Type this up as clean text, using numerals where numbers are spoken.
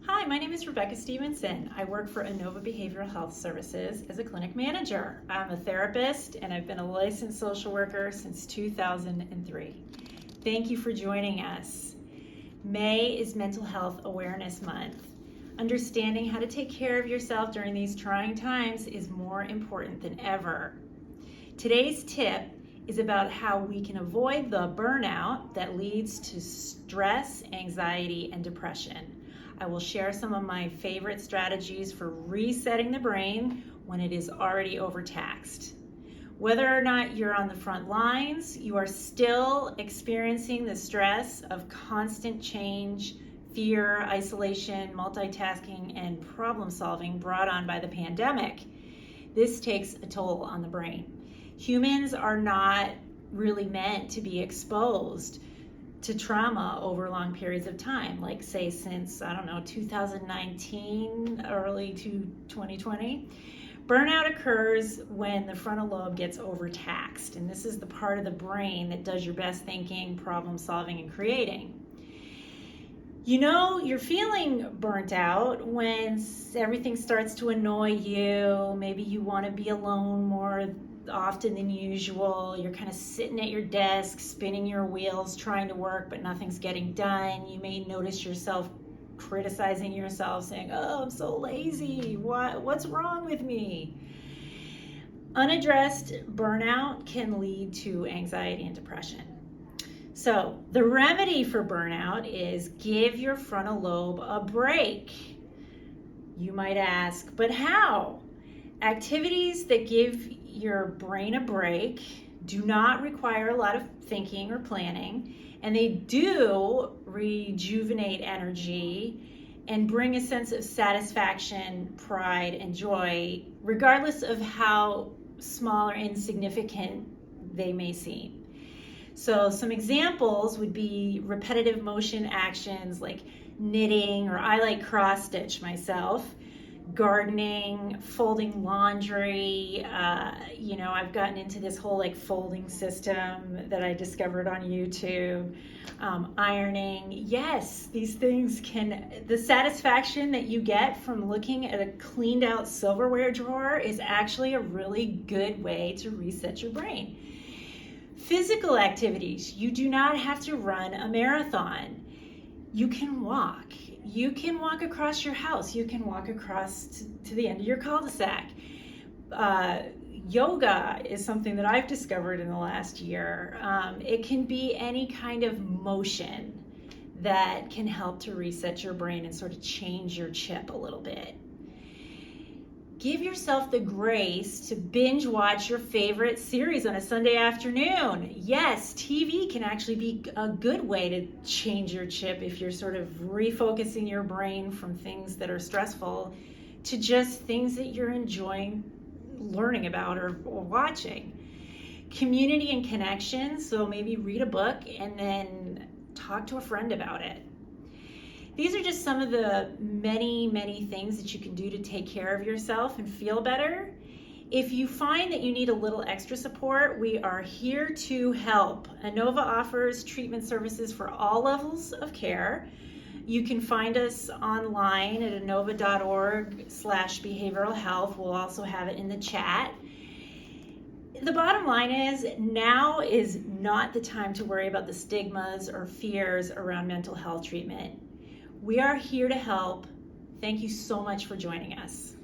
Hi, my name is Rebecca Stevenson. I work for Inova Behavioral Health Services as a clinic manager. I'm a therapist and I've been a licensed social worker since 2003. Thank you for joining us. May is Mental Health Awareness Month. Understanding how to take care of yourself during these trying times is more important than ever. Today's tip is about how we can avoid the burnout that leads to stress, anxiety, and depression. I will share some of my favorite strategies for resetting the brain when it is already overtaxed. Whether or not you're on the front lines, you are still experiencing the stress of constant change, fear, isolation, multitasking, and problem solving brought on by the pandemic. This takes a toll on the brain. Humans are not really meant to be exposed to trauma over long periods of time, like say since, 2019, early to 2020. Burnout occurs when the frontal lobe gets overtaxed, and this is the part of the brain that does your best thinking, problem solving, and creating. You know, you're feeling burnt out when everything starts to annoy you. Maybe you want to be alone more often than usual. You're kind of sitting at your desk, spinning your wheels, trying to work, but nothing's getting done. You may notice yourself criticizing yourself, saying, "Oh, I'm so lazy. What's wrong with me?" Unaddressed burnout can lead to anxiety and depression. So the remedy for burnout is give your frontal lobe a break. You might ask, but how? Activities that give your brain a break do not require a lot of thinking or planning, and they do rejuvenate energy and bring a sense of satisfaction, pride, and joy, regardless of how small or insignificant they may seem. So some examples would be repetitive motion actions like knitting, or I like cross stitch myself, gardening, folding laundry. I've gotten into this whole folding system that I discovered on YouTube. Ironing. Yes, these things the satisfaction that you get from looking at a cleaned out silverware drawer is actually a really good way to reset your brain. Physical activities. You do not have to run a marathon. You can walk. You can walk across your house. You can walk across to the end of your cul-de-sac. Yoga is something that I've discovered in the last year. It can be any kind of motion that can help to reset your brain and sort of change your chip a little bit. Give yourself the grace to binge watch your favorite series on a Sunday afternoon. Yes, TV can actually be a good way to change your chip if you're sort of refocusing your brain from things that are stressful to just things that you're enjoying learning about or watching. Community and connection, so maybe read a book and then talk to a friend about it. These are just some of the many, many things that you can do to take care of yourself and feel better. If you find that you need a little extra support, we are here to help. Inova offers treatment services for all levels of care. You can find us online at inova.org/behavioral health. We'll also have it in the chat. The bottom line is, now is not the time to worry about the stigmas or fears around mental health treatment. We are here to help. Thank you so much for joining us.